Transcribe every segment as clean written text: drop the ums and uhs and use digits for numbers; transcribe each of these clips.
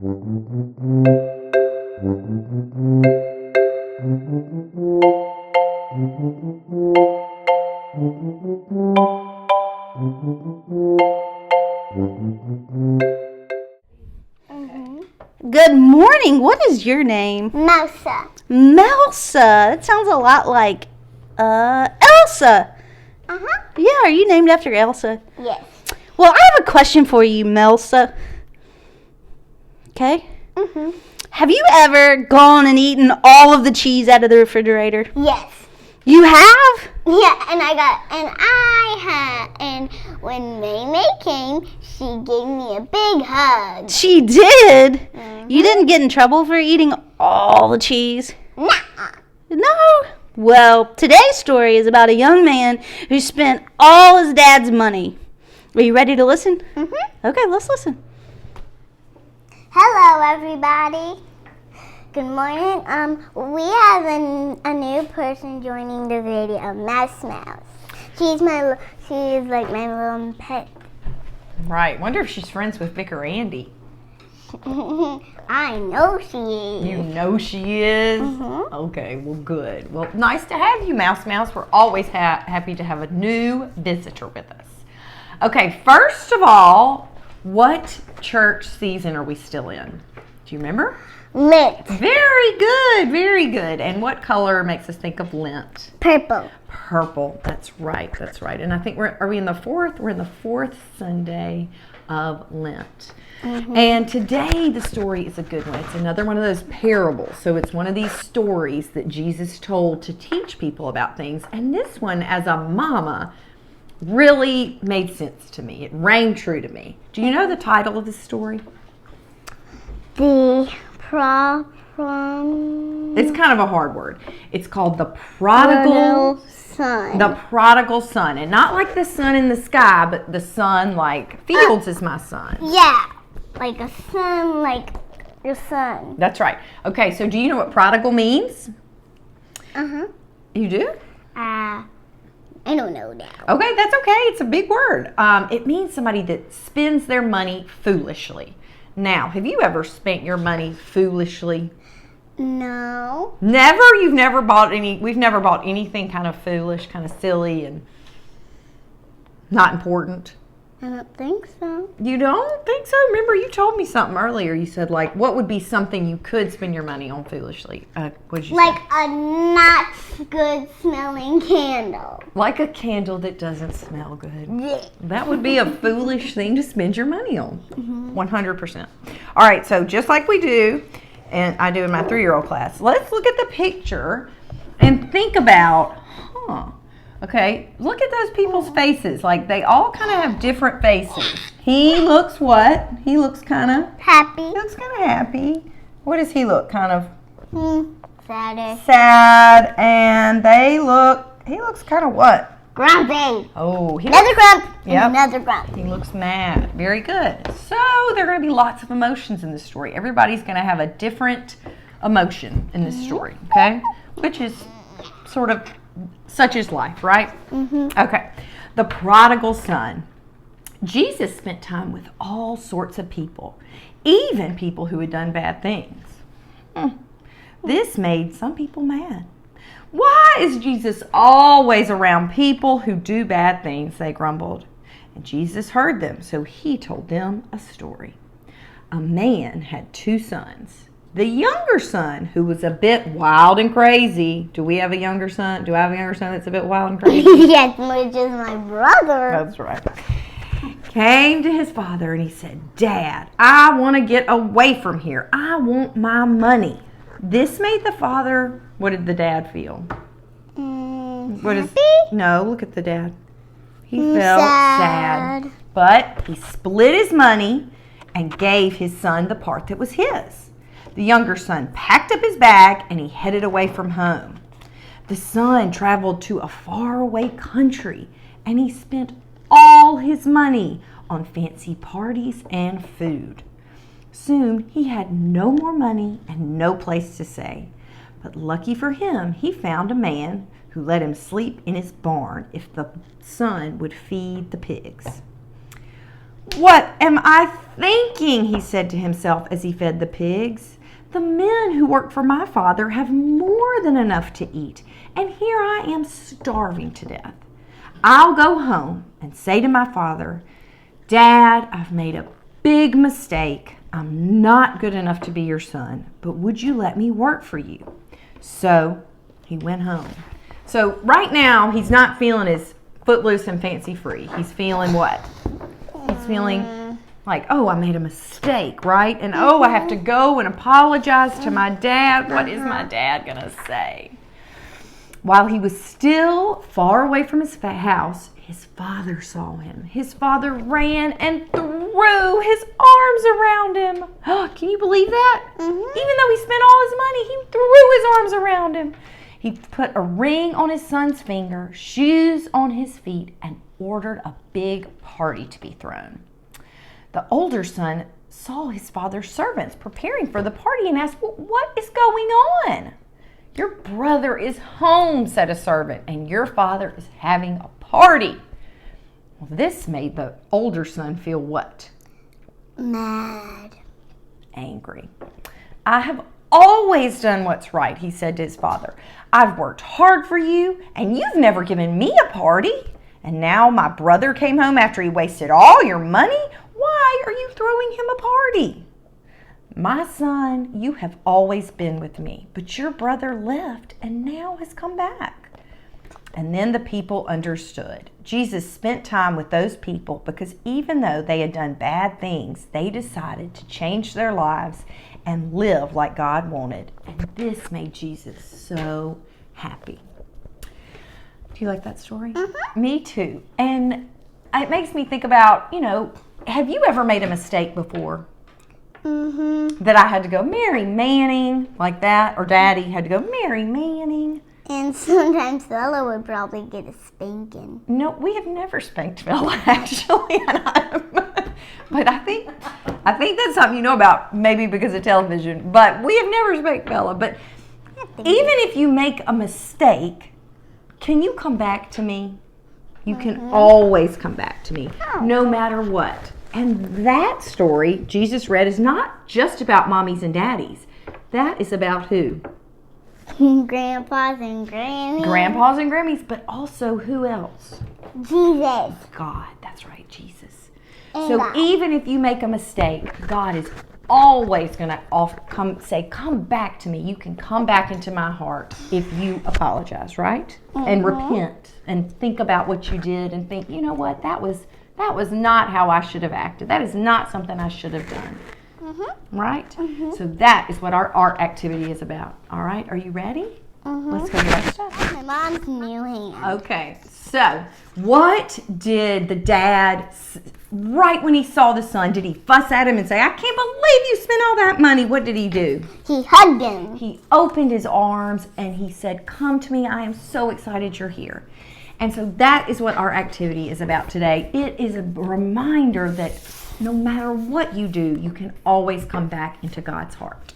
Good morning. What is your name? Melsa. Melsa. That sounds a lot like Elsa. Yeah, are you named after Elsa? Yes. Well, I have a question for you, Melsa. Okay? Have you ever gone and eaten all of the cheese out of the refrigerator? Yes. You have? Yeah, and when May came, she gave me a big hug. She did? You didn't get in trouble for eating all the cheese? Nuh-uh. No. Well, today's story is about a young man who spent all his dad's money. Are you ready to listen? Okay, let's listen. Hello, everybody. Good morning. We have a new person joining the video, Mouse. She's like my little pet. Right. Wonder if she's friends with Vicar Andy. I know she is. You know she is? Okay, well, good. Well, nice to have you, Mouse. We're always happy to have a new visitor with us. Okay, first of all, what church season are we still in? Do you remember? Lint. Very good, very good. And what color makes us think of Lent? Purple. Purple. That's right. And I think are we in the fourth? We're in the fourth Sunday of Lent. And today the story is a good one. It's another one of those parables. So it's one of these stories that Jesus told to teach people about things. And this one, as a mama, really made sense to me. It rang true to me. Do you know the title of this story? The problem. It's kind of a hard word. It's called the prodigal son. The prodigal son. And not like the sun in the sky, but the son like Fields is my son. Yeah, like a son, like your son. That's right. Okay, so do you know what prodigal means? You do? I don't know now. Okay, that's okay. It's a big word. It means somebody that spends their money foolishly. Now, have you ever spent your money foolishly? No. Never? We've never bought anything kind of foolish, kind of silly and not important? I don't think so. You don't think so? Remember, you told me something earlier. You said, like, what would be something you could spend your money on foolishly? What did you say? Like a not good smelling candle. Like a candle that doesn't smell good. Yeah. That would be a foolish thing to spend your money on. 100%. All right, so just like we do, and I do in my 3-year-old class, let's look at the picture and think about, okay, look at those people's faces. Like, they all kind of have different faces. He looks what? He looks kind of Happy. He looks kind of happy. What does he look? Kind of Sadder. sad. And he looks kind of what? Grumpy. Oh, Another grump. Yep. Another grump. He looks mad. Very good. So there are going to be lots of emotions in this story. Everybody's going to have a different emotion in this story, okay? Which is sort of such is life, right? Okay. The prodigal son. Jesus spent time with all sorts of people, even people who had done bad things. This made some people mad. Why is Jesus always around people who do bad things? They grumbled. And Jesus heard them, so he told them a story. A man had 2 sons. The younger son, who was a bit wild and crazy. Do we have a younger son? Do I have a younger son that's a bit wild and crazy? Yes, which is my brother. That's right. Came to his father and he said, Dad, I want to get away from here. I want my money. This made the father, what did the dad feel? Happy? No, look at the dad. He felt Sad. sad. But he split his money and gave his son the part that was his. The younger son packed up his bag and he headed away from home. The son traveled to a faraway country and he spent all his money on fancy parties and food. Soon he had no more money and no place to stay. But lucky for him, he found a man who let him sleep in his barn if the son would feed the pigs. "What am I thinking?" he said to himself as he fed the pigs. "The men who work for my father have more than enough to eat, and here I am starving to death. I'll go home and say to my father, 'Dad, I've made a big mistake. I'm not good enough to be your son, but would you let me work for you?'" So he went home. So right now, he's not feeling as footloose and fancy free. He's feeling what? He's feeling like, oh, I made a mistake, right? And oh, I have to go and apologize to my dad. What is my dad going to say? While he was still far away from his house, his father saw him. His father ran and threw his arms around him. Can you believe that? Even though he spent all his money, he threw his arms around him. He put a ring on his son's finger, shoes on his feet, and ordered a big party to be thrown. The older son saw his father's servants preparing for the party and asked, "Well, what is going on?" "Your brother is home," said a servant, "and your father is having a party." Well, this made the older son feel what? Mad. Angry. "I have always done what's right," he said to his father. "I've worked hard for you, and you've never given me a party. And now my brother came home after he wasted all your money. Why are you throwing him a party?" "My son, you have always been with me, but your brother left and now has come back." And then the people understood. Jesus spent time with those people because even though they had done bad things, they decided to change their lives and live like God wanted. And this made Jesus so happy. Do you like that story? Me too. And it makes me think about, have you ever made a mistake before? That I had to go, "Mary Manning," like that, or Daddy had to go, "Mary Manning." And sometimes Bella would probably get a spanking. No, we have never spanked Bella, actually. But I think that's something you know about, maybe because of television. But we have never spanked Bella. But even if you make a mistake, can you come back to me? You can always come back to me, no matter what. And that story Jesus read is not just about mommies and daddies. That is about who? Grandpas and grannies. Grandpas and Grammys, but also who else? Jesus. God, that's right, Jesus. And So God. even if you make a mistake, God is always going to come back to me. You can come back into my heart if you apologize, right? And repent and think about what you did and think, you know what, that was not how I should have acted. That is not something I should have done. Right? So that is what our art activity is about. All right, are you ready? Let's go get our stuff. My mom's new hand. Okay, so what did the dad, right when he saw the son, did he fuss at him and say, "I can't believe you spent all that money"? What did he do? He hugged him. He opened his arms and he said, "Come to me, I am so excited you're here." And so that is what our activity is about today. It is a reminder that no matter what you do, you can always come back into God's heart.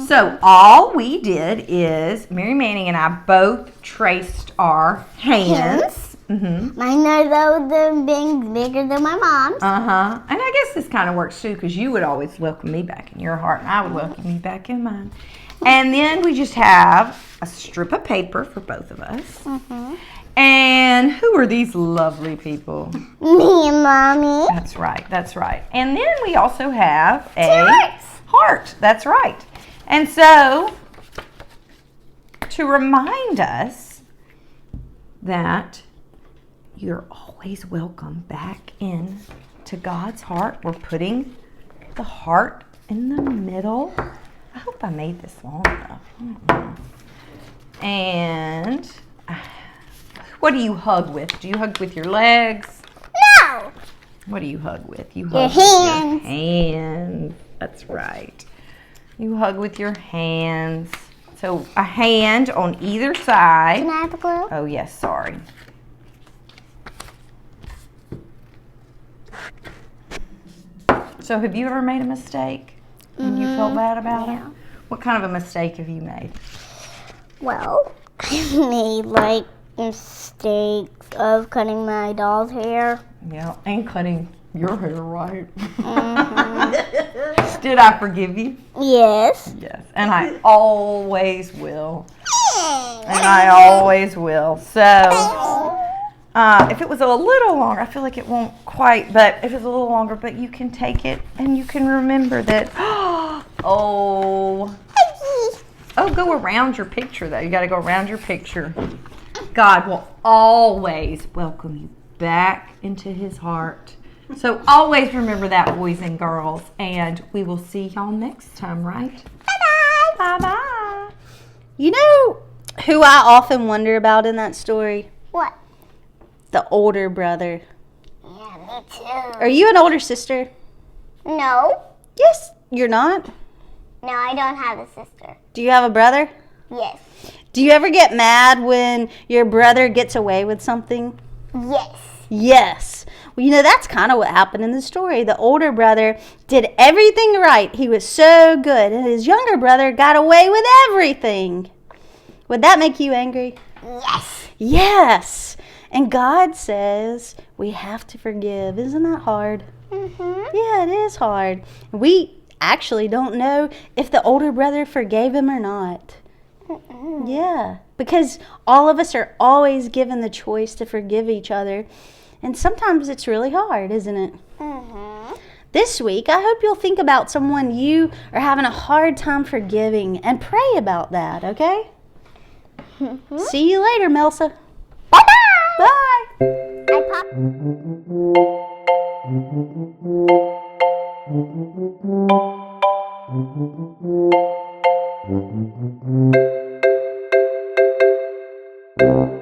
So all we did is, Mary Manning and I both traced our hands. Mine are though bigger than my mom's. And I guess this kind of works too, because you would always welcome me back in your heart and I would welcome you back in mine. And then we just have a strip of paper for both of us. And who are these lovely people? Me and Mommy. That's right, that's right. And then we also have a heart. That's right. And so, to remind us that you're always welcome back in to God's heart, we're putting the heart in the middle. I hope I made this long enough. And what do you hug with? Do you hug with your legs? No. What do you hug with? You Your hug with hands. your hands. That's right. You hug with your hands. So a hand on either side. Can I have the glue? Oh yes, sorry. So have you ever made a mistake and you felt bad about it? What kind of a mistake have you made? Well, I made mistakes of cutting my doll's hair. Yeah, and cutting your hair right. Did I forgive you? Yes. Yes, and I always will. And I always will. So, if it was a little longer, I feel like it won't quite, but if it's a little longer, but you can take it and you can remember that, oh, go around your picture though. You got to go around your picture. God will always welcome you back into his heart. So always remember that, boys and girls, and we will see y'all next time, right? Bye-bye. Bye-bye. You know who I often wonder about in that story? What? The older brother. Yeah, me too. Are you an older sister? No. Yes, you're not. No, I don't have a sister. Do you have a brother? Yes. Do you ever get mad when your brother gets away with something? Yes. Yes. Well, you know, that's kind of what happened in the story. The older brother did everything right. He was so good. And his younger brother got away with everything. Would that make you angry? Yes. Yes. And God says we have to forgive. Isn't that hard? Mm-hmm. Yeah, it is hard. We actually don't know if the older brother forgave him or not. Mm-mm. Yeah, because all of us are always given the choice to forgive each other. And sometimes it's really hard, isn't it? Mm-hmm. This week, I hope you'll think about someone you are having a hard time forgiving and pray about that, okay? Mm-hmm. See you later, Melsa. Bye-bye. Bye. I pop. Thank you.